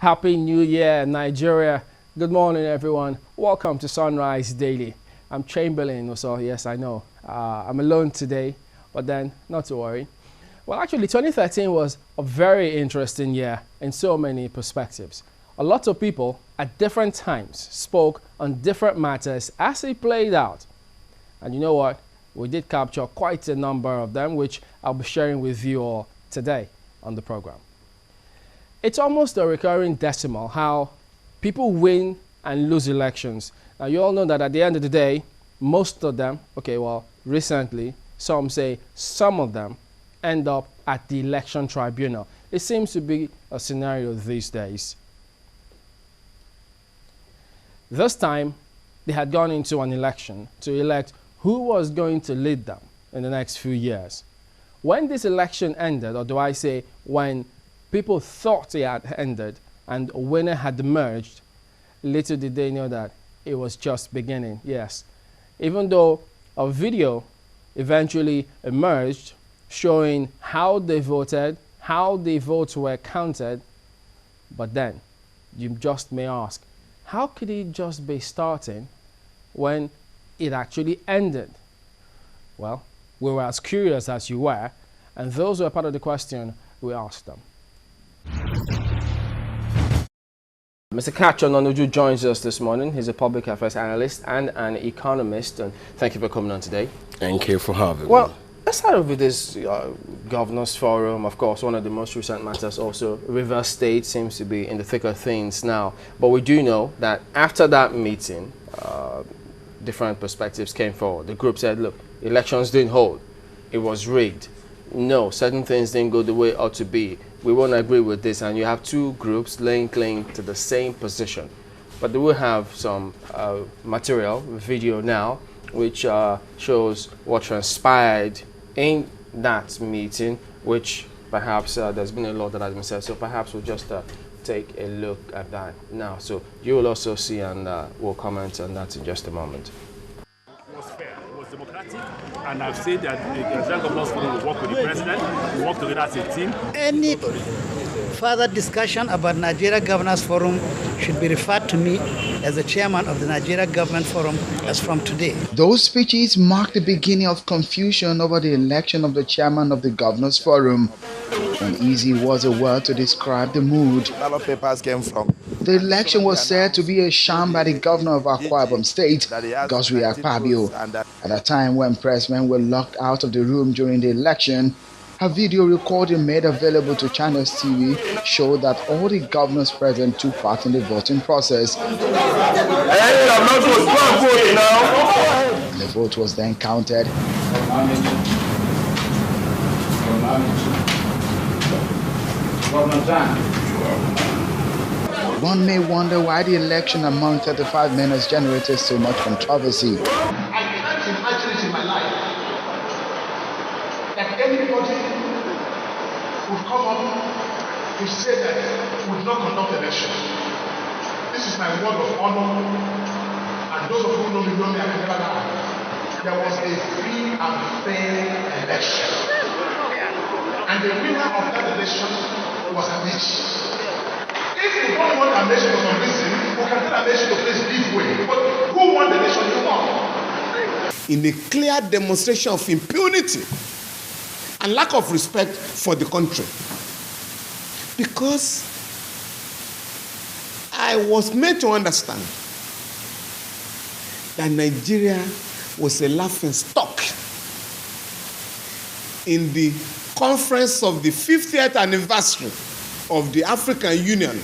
Happy New Year, Nigeria. Good morning, everyone. Welcome to Sunrise Daily. I'm Chamberlain, so yes, I know. I'm alone today, but then not to worry. Well, actually, 2013 was a very interesting year in so many perspectives. A lot of people at different times spoke on different matters as it played out. And you know what? We did capture quite a number of them, which I'll be sharing with you all today on the program. It's almost a recurring decimal how people win and lose elections. Now, you all know that at the end of the day, most of them, okay, well, recently, some say some of them end up at the election tribunal. It seems to be a scenario these days. This time, they had gone into an election to elect who was going to lead them in the next few years. When this election ended, or do I say when people thought it had ended and a winner had emerged, little did they know that it was just beginning. Yes, even though a video eventually emerged showing how they voted, how the votes were counted, but then you just may ask, how could it just be starting when it actually ended? Well, we were as curious as you were, and those were part of the question we asked them. Mr. Kachon Onuju joins us this morning. He's a public affairs analyst and an economist. And thank you for coming on today. Thank you for having me. Well, let's start off with this Governors Forum. Of course, one of the most recent matters also. Rivers State seems to be in the thick of things now. But we do know that after that meeting, different perspectives came forward. The group said, look, elections didn't hold. It was rigged. No, certain things didn't go the way it ought to be. We won't agree with this, and you have two groups laying claim to the same position. But they will have some material, video now, which shows what transpired in that meeting, which perhaps there's been a lot that has been said, so perhaps we'll just take a look at that now. So you will also see, and we'll comment on that in just a moment. It was fair, it was democratic, and I've said that the Nigerian Governors Forum will work with the president, we work together as a team. Any further discussion about Nigeria Governors Forum should be referred to me as the chairman of the Nigeria Government Forum as from today. Those speeches marked the beginning of confusion over the election of the chairman of the Governors Forum. Uneasy was a word to describe the mood. Ballot papers came from. The election was said to be a sham by the governor of Akwa Ibom State, Gosri Akpabio. At a time when pressmen were locked out of the room during the election, a video recording made available to Channels TV showed that all the governors present took part in the voting process. The vote was then counted. One may wonder why the election among 35 men has generated so much controversy. I can't imagine it in my life that anybody would come up to say that we would not conduct elections. This is my word of honor, and those of you who know me, I can never lie. There was a free and fair election, and the winner of that election was a bitch. If you don't want a nation for some reason, we can tell a nation to place this way. But who won the nation? You won. In a clear demonstration of impunity and lack of respect for the country. Because I was made to understand that Nigeria was a laughing stock in the conference of the 50th anniversary of the African Union.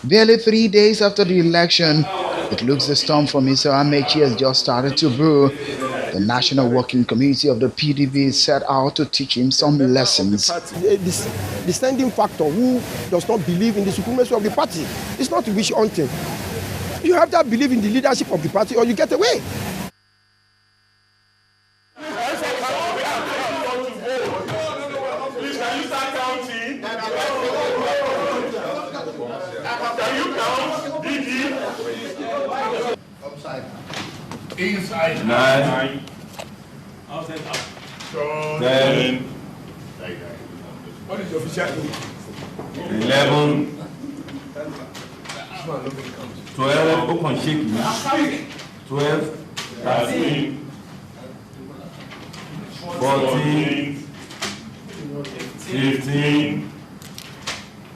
Barely 3 days after the election, it looks the storm from Mr. Amechi has just started to brew. The National Working Committee of the PDP set out to teach him some lessons. The standing factor who does not believe in the supremacy of the party is not wish hunting. You have to believe in the leadership of the party or you get away. Inside. 9. Outside. 10. What is the official? 11. 12, open shake me. 12, 13, 14, 15,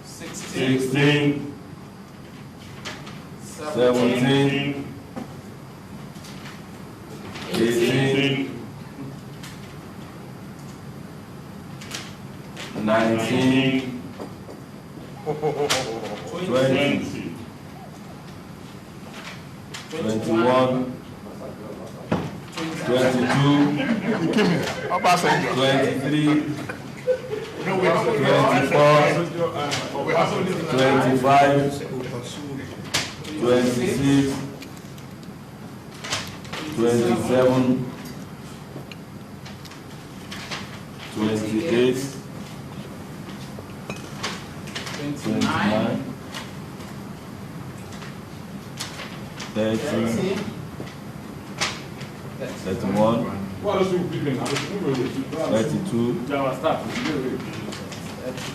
16, 17, 18, 19, 20, 21, 22, 23, 24, 25, 26, 27, 28, 29, 30, 31, 32,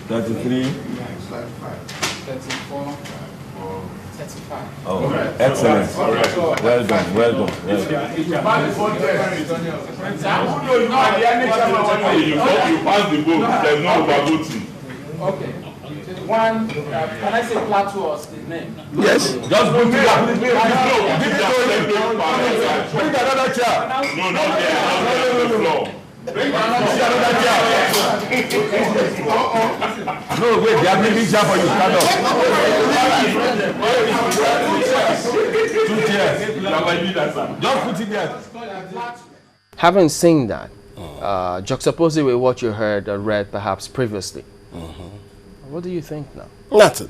33, 34, 35. oh, excellent. Well done, well done, well done. You pass the vote, there's no overvoting. Okay. One, can I say plateau or state name? Yes. Just put it up. Bring another chair. No, not there. No, no. Bring another chair. No, wait, they are bringing chair for you. Stand up. 2 chairs. Just put it there. Having seen that, juxtaposed with what you heard or read perhaps previously, what do you think now? Nothing.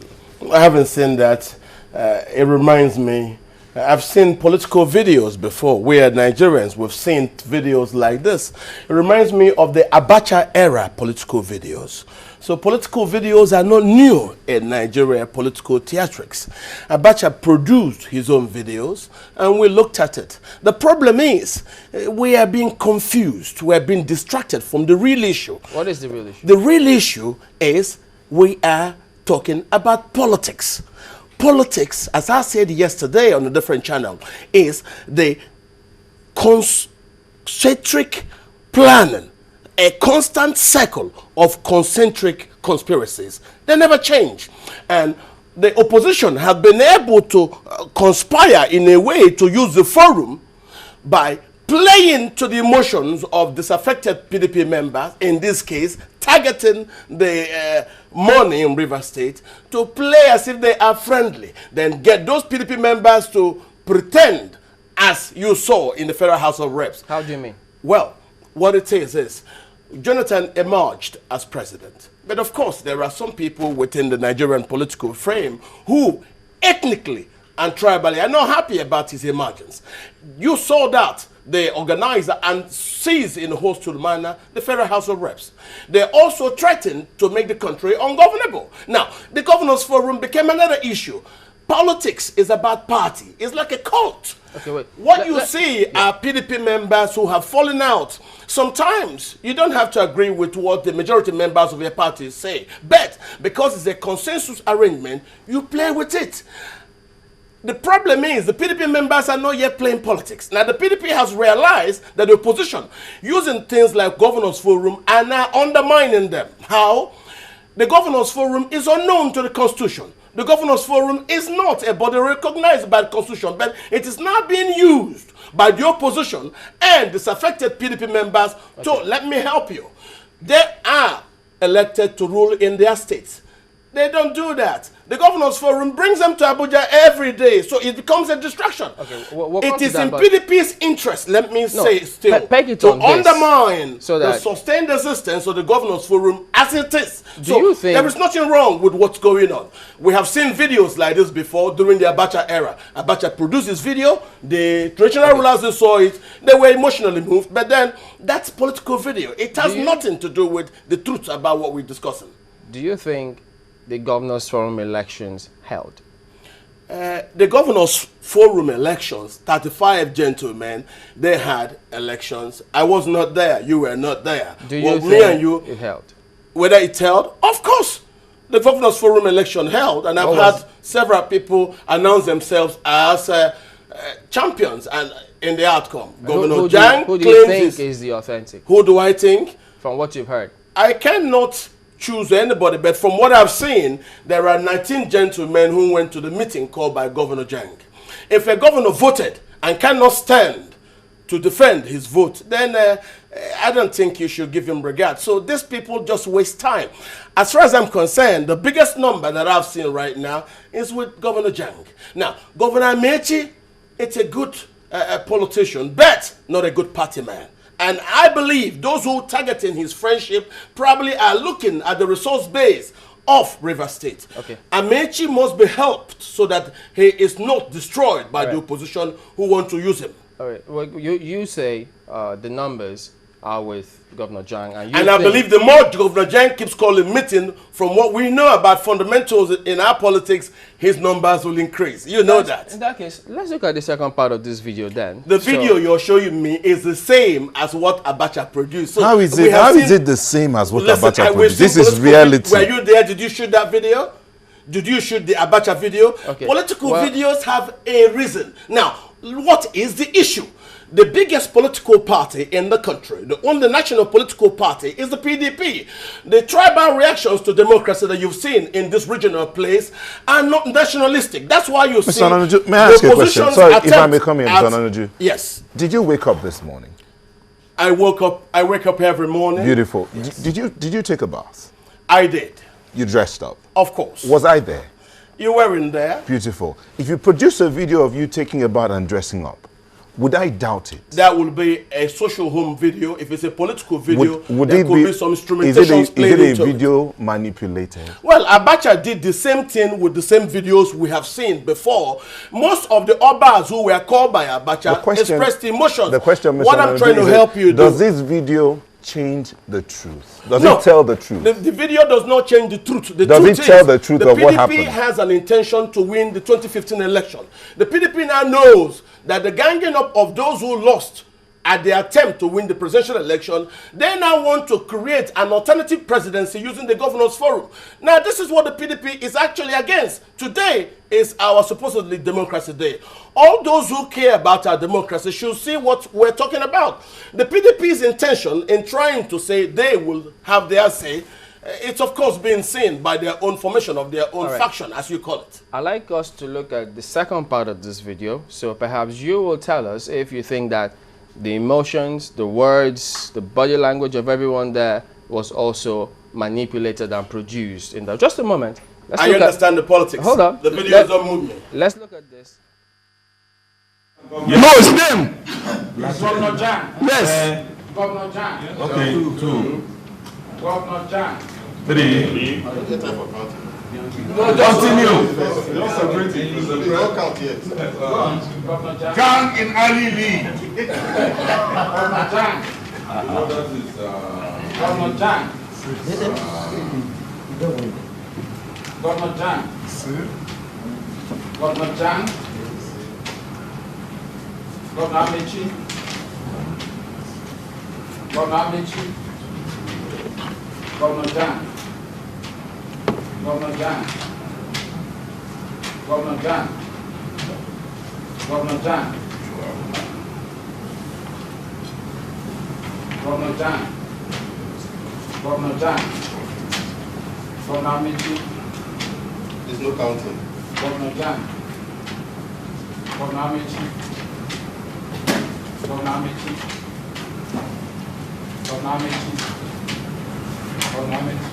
I haven't seen that. It reminds me, I've seen political videos before where Nigerians, we've seen videos like this. It reminds me of the Abacha era political videos. So political videos are not new in Nigeria political theatrics. Abacha produced his own videos and we looked at it. The problem is we are being confused. We are being distracted from the real issue. What is the real issue? The real issue is we are talking about politics. Politics, as I said yesterday on a different channel, is the concentric planning, a constant circle of concentric conspiracies. They never change. And the opposition have been able to conspire in a way to use the forum by playing to the emotions of disaffected PDP members, in this case, targeting the money in River State to play as if they are friendly, then get those PDP members to pretend as you saw in the Federal House of Reps. How do you mean? Well, what it is Jonathan emerged as president. But of course, there are some people within the Nigerian political frame who ethnically and tribally are not happy about his emergence. You saw that they organized and seized in a hostile manner the Federal House of Reps. They also threatened to make the country ungovernable. Now, the Governors Forum became another issue. Politics is about party. It's like a cult. Okay, wait. What you see are PDP members who have fallen out. Sometimes you don't have to agree with what the majority members of your party say. But because it's a consensus arrangement, you play with it. The problem is the PDP members are not yet playing politics. Now the PDP has realized that the opposition using things like Governors Forum are now undermining them. How? The Governors Forum is unknown to the Constitution. The Governors Forum is not a body recognized by the Constitution, but it is now being used by the opposition and disaffected PDP members to, let me help you, they are elected to rule in their states. They don't do that. The Governors Forum brings them to Abuja every day, so it becomes a distraction. Okay, we'll it is in PDP's interest, let me say still, to undermine so the that sustained existence of the Governors Forum as it is. Do you think there is nothing wrong with what's going on? We have seen videos like this before during the Abacha era. Abacha produced this video, the traditional rulers they saw it, they were emotionally moved, but then that's political video. It has nothing to do with the truth about what we're discussing. Do you think the Governors Forum elections held? The Governors Forum elections, 35 gentlemen, they had elections. I was not there. You were not there. Do you think me and you, it held? Whether it held? Of course. the Governors Forum election held, and I've had several people announce themselves as champions and in the outcome. Governor Jang who do you think is the authentic? Who do I think? From what you've heard. I cannot choose anybody, but from what I've seen, there are 19 gentlemen who went to the meeting called by Governor Jang. If a governor voted and cannot stand to defend his vote, then I don't think you should give him regard. So these people just waste time. As far as I'm concerned, the biggest number that I've seen right now is with Governor Jang. Now, Governor Amechi, it's a good politician, but not a good party man. And I believe those who targeting his friendship probably are looking at the resource base of River State. Okay. Amechi must be helped so that he is not destroyed by the opposition who want to use him. All right. Well, you say the numbers are with Governor Jang. And I believe the more Governor Jang keeps calling meeting, from what we know about fundamentals in our politics, his numbers will increase. You know that. In that case, let's look at the second part of this video then. The video you're showing me is the same as what Abacha produced. So how is it the same as what Abacha produced? This is reality. Were you there? Did you shoot that video? Did you shoot the Abacha video? Okay. Political videos have a reason. Now, what is the issue? The biggest political party in the country, the only national political party, is the PDP. The tribal reactions to democracy that you've seen in this regional place are not nationalistic. That's why you see Mr. May I ask you a question? Sorry, if I may come in, Mr. Ananuju. Yes. Did you wake up this morning? I wake up every morning. Beautiful. Yes. Did you take a bath? I did. You dressed up? Of course. Was I there? You were in there. Beautiful. If you produce a video of you taking a bath and dressing up, would I doubt it? That will be a social home video. If it's a political video, would there it could be some instrumentations is it a video manipulated? Well, Abacha did the same thing with the same videos we have seen before. Most of the Obas who were called by Abacha expressed emotions. The question, Mr. What I'm trying to help you does this video change the truth? Does it tell the truth? The video does not change the truth. Does it tell the truth of what happened? The PDP has an intention to win the 2015 election. The PDP now knows that the ganging up of those who lost at the attempt to win the presidential election, they now want to create an alternative presidency using the Governors Forum. Now, this is what the PDP is actually against. Today is our supposedly democracy day. All those who care about our democracy should see what we're talking about. The PDP's intention in trying to say they will have their say, it's of course being seen by their own formation of their own faction, as you call it. I'd like us to look at the second part of this video. So perhaps you will tell us if you think that the emotions, the words, the body language of everyone there was also manipulated and produced in that. Just a moment. I understand the politics. Hold on. The videos don't move me. Let's look at this. No, it's them. Governor Jan. Yes. Governor Jan. Okay, 2. Governor Jan. 3. Continue. Don't separate it. They don't count yet. Governor Jan. Gang in Ali Lee. Governor Jan. Governor Jan. Governor Jan. Governor Jan. Governor Amechi. Governor Amechi. Governor Jan. Governor Jan. Governor Jan. Governor Jan. Governor Jan. Governor Jan. Governor Amechi. There's no counting. Governor Jan. Governor Amechi. Governor Amechi. Governor Amechi. Governor Amechi.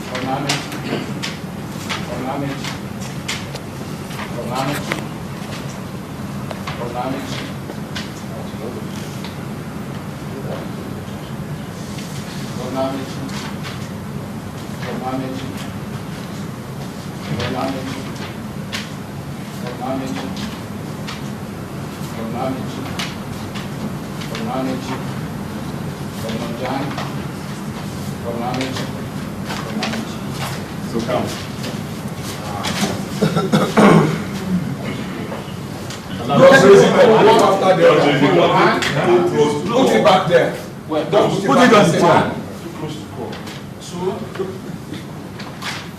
Governor Amechi. Governor Amechi. Governor Amechi. Governor Amechi. Governor Amechi. Governor Amechi. Governor Amechi. Governor Amechi. Governor Amechi. Governor Amechi. Governor Jan. Governor Amechi. Governor Amechi. So count. Put it back there. Put it on the table. 2.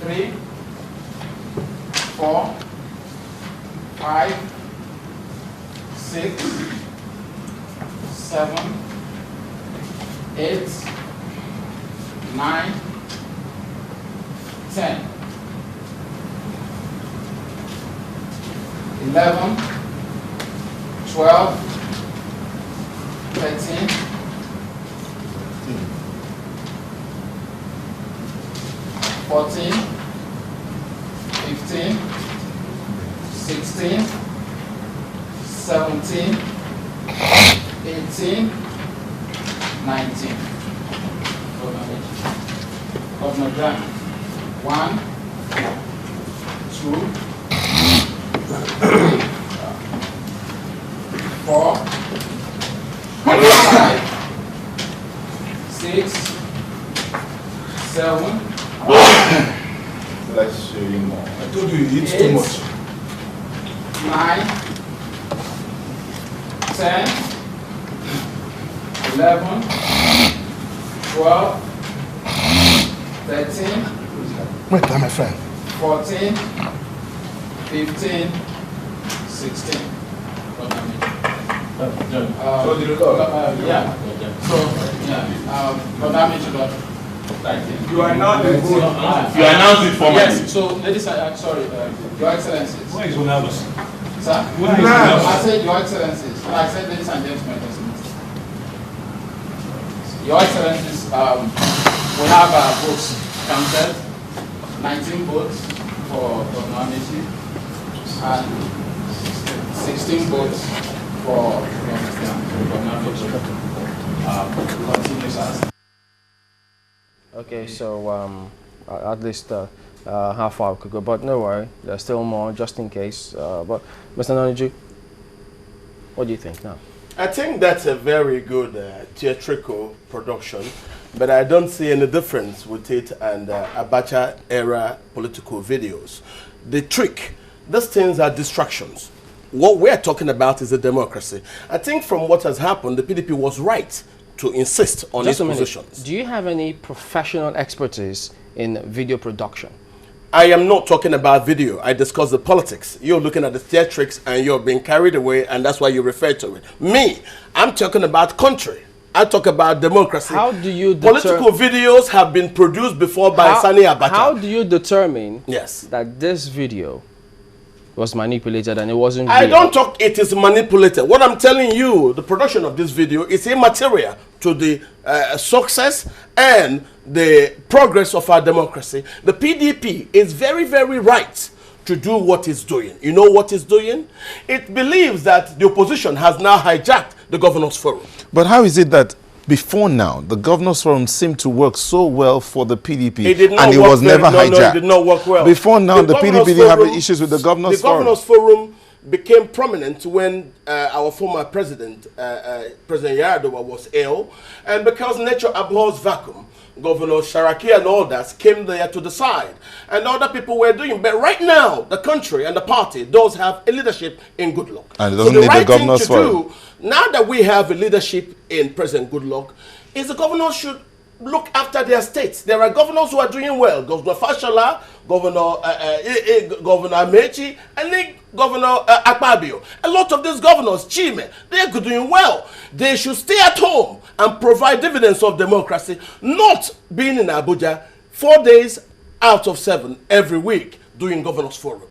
3, 4, 5, 6, 7, 8, 9, 10, 11, 12, 13, 14, 15, 16, 17, 18, 19. Governor Grant. 1, 2, 3, 4, 5, 6, 7. Let's show you more. I told you you eat too much. 9, 10, 11, 12, 13. Wait, my friend. 14, 15, 16. Yeah. So, you are now the vote. You announce it formally. Yes. So, ladies and sorry, Your Excellencies. Why is so nervous? Sir? I said Your Excellencies. I said ladies and gentlemen. Your Excellencies, we have our votes counted. 19 votes for Governor Amechi and 16 votes for Governor Amechi. Okay, so at least how far we could go, but no worry, there's still more just in case. But Mr. Noniju, what do you think now? I think that's a very good theatrical production, but I don't see any difference with it and Abacha era political videos. The trick, these things are distractions. What we're talking about is a democracy. I think from what has happened, the PDP was right to insist on its positions. Do you have any professional expertise in video production? I am not talking about video. I discuss the politics. You're looking at the theatrics and you're being carried away, and that's why you refer to it. Me, I'm talking about country. I talk about democracy. How do you political videos have been produced before by Sani Abacha. How do you determine that this video was manipulated and it wasn't I real? don't talk it is manipulated. What I'm telling you, the production of this video is immaterial to the success and the progress of our democracy. The PDP is very, very right to do what it's doing. You know what it's doing? It believes that the opposition has now hijacked the Governors Forum. But how is it that before now, the Governors Forum seemed to work so well for the PDP and it was never hijacked? No, it did not work well. Before now, the PDP didn't have issues with the Governors Forum. The Governors Forum became prominent when our former president, President Yar'Adua, was ill. And because nature abhors vacuum, Governor Sharaki and others came there to decide. And other people were doing. But right now, the country and the party does have a leadership in Goodluck. And it doesn't need the Governors Forum. Now that we have a leadership in President Goodluck, is the governors should look after their states. There are governors who are doing well. Governor Fashola, Governor Amechi, and then Governor Akpabio. A lot of these governors, Chime, they are doing well. They should stay at home and provide dividends of democracy, not being in Abuja 4 days out of 7 every week doing Governors Forum.